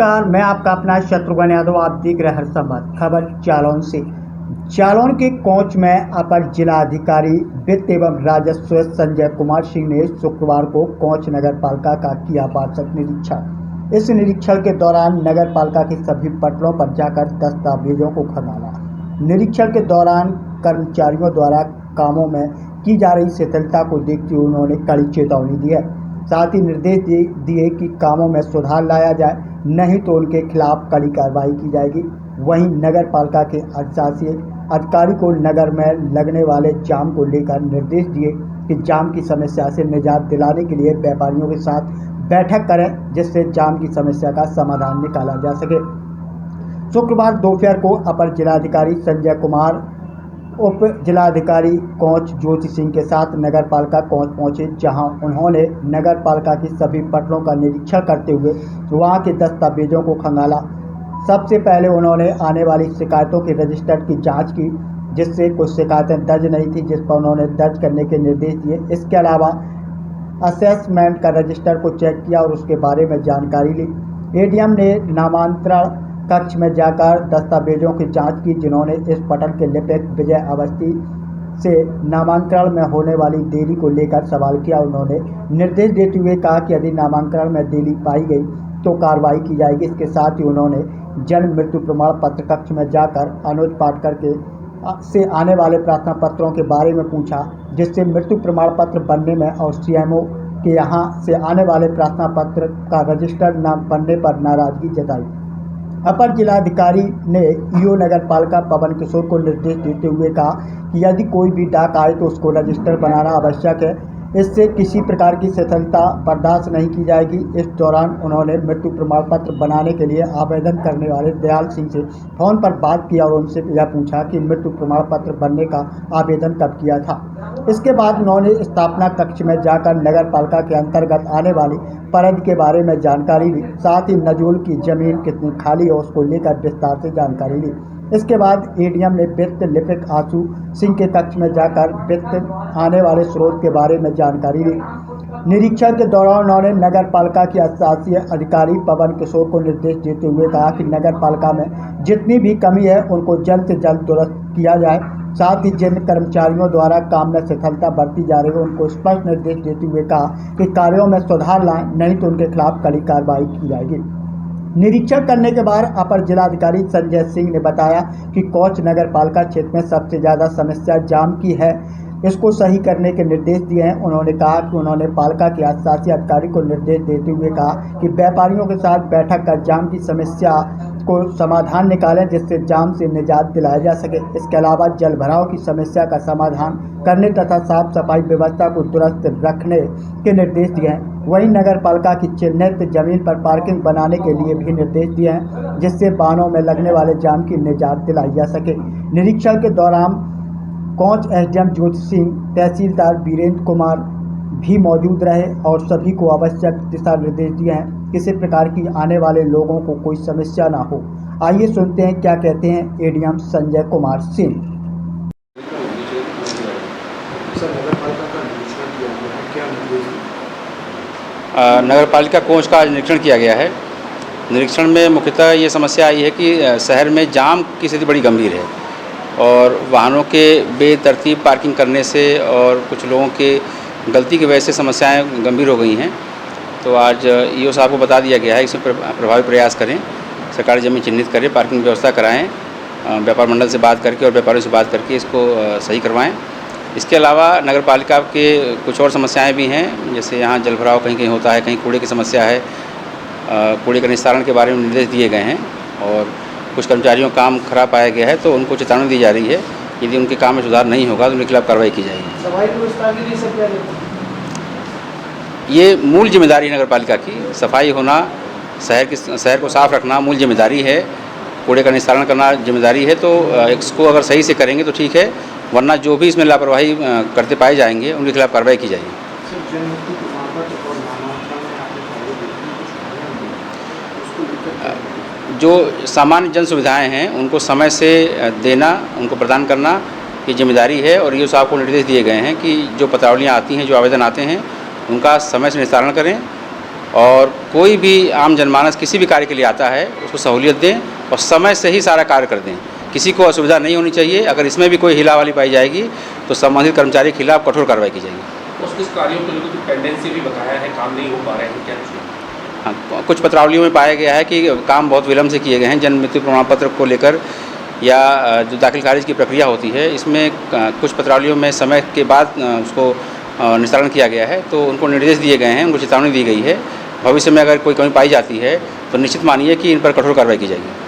नमस्कार, मैं आपका अपना शत्रुघ्न यादव। आप देख रहे हैं हर संवाद खबर जालौन से। जालौन के कोंच में अपर जिलाधिकारी वित्त एवं राजस्व संजय कुमार सिंह ने शुक्रवार को कोंच नगर पालिका का किया वार्षिक निरीक्षण। इस निरीक्षण के दौरान नगर पालिका के सभी पटलों पर जाकर दस्तावेजों को खंगाला। निरीक्षण के दौरान कर्मचारियों द्वारा कामों में की जा रही शिथिलता को देखते हुए उन्होंने कड़ी चेतावनी दी है। साथ ही निर्देश दिए कि कामों में सुधार लाया जाए, नहीं तो उनके खिलाफ कड़ी कार्रवाई की जाएगी। वहीं नगर पालिका के अधिशासी अधिकारी को नगर में लगने वाले जाम को लेकर निर्देश दिए कि जाम की समस्या से निजात दिलाने के लिए व्यापारियों के साथ बैठक करें, जिससे जाम की समस्या का समाधान निकाला जा सके। शुक्रवार दोपहर को अपर जिलाधिकारी संजय कुमार उप जिलाधिकारी कोंच ज्योति सिंह के साथ नगर पालिका कोंच पहुंचे, जहां उन्होंने नगर पालिका की सभी पटलों का निरीक्षण करते हुए वहां के दस्तावेजों को खंगाला। सबसे पहले उन्होंने आने वाली शिकायतों के रजिस्टर की जांच की, जिससे कुछ शिकायतें दर्ज नहीं थी, जिस पर उन्होंने दर्ज करने के निर्देश दिए। इसके अलावा असेसमेंट का रजिस्टर को चेक किया और उसके बारे में जानकारी ली। एडीएम ने नामांतरण कक्ष में जाकर दस्तावेजों की जांच की, जिन्होंने इस पटल के लिपिक विजय अवस्थी से नामांकन में होने वाली देरी को लेकर सवाल किया। उन्होंने निर्देश देते हुए कहा कि यदि नामांकन में देरी पाई गई तो कार्रवाई की जाएगी। इसके साथ ही उन्होंने जन्म मृत्यु प्रमाण पत्र कक्ष में जाकर अनुज पाटकर के से आने वाले प्रार्थना पत्रों के बारे में पूछा, जिससे मृत्यु प्रमाण पत्र बनने में और सीएमओ के यहाँ से आने वाले प्रार्थना पत्र का रजिस्टर्ड नाम बनने पर नाराजगी जताई। अपर जिलाधिकारी ने ईओ नगर पालिका पवन किशोर को निर्देश देते हुए कहा कि यदि कोई भी डाक आए तो उसको रजिस्टर बनाना आवश्यक है। इससे किसी प्रकार की शिथिलता बर्दाश्त नहीं की जाएगी। इस दौरान उन्होंने मृत्यु प्रमाण पत्र बनाने के लिए आवेदन करने वाले दयाल सिंह से फोन पर बात किया और उनसे यह पूछा कि मृत्यु प्रमाण पत्र बनने का आवेदन कब किया था। इसके बाद उन्होंने स्थापना कक्ष में जाकर नगर पालिका के अंतर्गत आने वाली परद के बारे में जानकारी ली। साथ ही नजूल की जमीन कितनी खाली है उसको लेकर विस्तार से जानकारी ली। इसके बाद एडीएम ने वित्त लिपिक आशु सिंह के कक्ष में जाकर वित्त आने वाले स्रोत के बारे में जानकारी ली। निरीक्षण के दौरान उन्होंने नगर पालिका के अधिशासी अधिकारी पवन किशोर को निर्देश देते हुए कहा कि नगर पालिका में जितनी भी कमी है उनको जल्द से जल्द दुरुस्त किया जाए। साथ ही जिन कर्मचारियों द्वारा काम में शिथिलता बरती जा रही है उनको स्पष्ट निर्देश देते हुए कहा कि कार्यों में सुधार लाएं, नहीं तो उनके खिलाफ कड़ी कार्रवाई की जाएगी। निरीक्षण करने के बाद अपर जिलाधिकारी संजय सिंह ने बताया कि कोंच नगर पालिका क्षेत्र में सबसे ज़्यादा समस्या जाम की है, इसको सही करने के निर्देश दिए हैं। उन्होंने कहा कि उन्होंने पालिका के अधिशासी अधिकारी को निर्देश देते हुए कहा कि व्यापारियों के साथ बैठक कर जाम की समस्या को समाधान निकालें, जिससे जाम से निजात दिलाया जा सके। इसके अलावा जल भराव की समस्या का समाधान करने तथा साफ सफाई व्यवस्था को दुरुस्त रखने के निर्देश दिए हैं। वहीं नगर पालिका की चिन्हित जमीन पर पार्किंग बनाने के लिए भी निर्देश दिए हैं, जिससे वाहनों में लगने वाले जाम की निजात दिलाई जा सके। निरीक्षण के दौरान कोंच एसडीएम ज्योति सिंह, तहसीलदार वीरेंद्र कुमार भी मौजूद रहे और सभी को आवश्यक दिशा निर्देश दिए हैं, किसी प्रकार की आने वाले लोगों को कोई समस्या ना हो। आइए सुनते हैं क्या कहते हैं एडीएम संजय कुमार सिंह। नगर पालिका कोंच का आज निरीक्षण किया गया है। निरीक्षण में मुख्यतः ये समस्या आई है कि शहर में जाम की स्थिति बड़ी गंभीर है और वाहनों के बेतरतीब पार्किंग करने से और कुछ लोगों के गलती की वजह से समस्याएं गंभीर हो गई हैं। तो आज ईओ साहब को बता दिया गया है इसमें प्रभावी प्रयास करें, सरकारी ज़मीन चिन्हित करें, पार्किंग व्यवस्था कराएं, व्यापार मंडल से बात करके और व्यापारियों से बात करके इसको सही करवाएं। इसके अलावा नगर पालिका के कुछ और समस्याएं भी हैं, जैसे यहाँ जल भराव कहीं कहीं होता है, कहीं कूड़े की समस्या है। कूड़े के निस्तारण के बारे में निर्देश दिए गए हैं और कुछ कर्मचारियों का काम खराब पाया गया है तो उनको चेतावनी दी जा रही है। यदि उनके काम में सुधार नहीं होगा तो उनके खिलाफ कार्रवाई की जाएगी। सफाई व्यवस्था के लिए सब ये मूल जिम्मेदारी नगर पालिका की, सफाई होना, शहर को साफ रखना मूल जिम्मेदारी है। कूड़े का निस्तारण करना जिम्मेदारी है। तो इसको अगर सही से करेंगे तो ठीक है, वरना जो भी इसमें लापरवाही करते पाए जाएंगे उनके खिलाफ कार्रवाई की जाएगी। जो सामान्य जन सुविधाएं हैं उनको समय से देना, उनको प्रदान करना ये जिम्मेदारी है और ईओ साहब को निर्देश दिए गए हैं कि जो पत्रावलियाँ आती हैं, जो आवेदन आते हैं, उनका समय से निस्तारण करें और कोई भी आम जनमानस किसी भी कार्य के लिए आता है उसको सहूलियत दें और समय से ही सारा कार्य कर दें। किसी को असुविधा नहीं होनी चाहिए। अगर इसमें भी कोई हिलावाली पाई जाएगी तो संबंधित कर्मचारी के खिलाफ कठोर कार्रवाई की जाएगी। कुछ कार्यों को लेकर पेंडेंसी भी बताया है, काम नहीं हो पा रहे हैं, क्या कुछ? हाँ, कुछ पत्रावलियों में पाया गया है कि काम बहुत विलम्ब से किए गए हैं। जन्म मृत्यु प्रमाण पत्र को लेकर या जो दाखिल खारिज की प्रक्रिया होती है इसमें कुछ पत्रावलियों में समय के बाद उसको निस्तारण किया गया है, तो उनको निर्देश दिए गए हैं, उनको चेतावनी दी गई है। भविष्य में अगर कोई कमी पाई जाती है तो निश्चित मानिए कि इन पर कठोर कार्रवाई की जाएगी।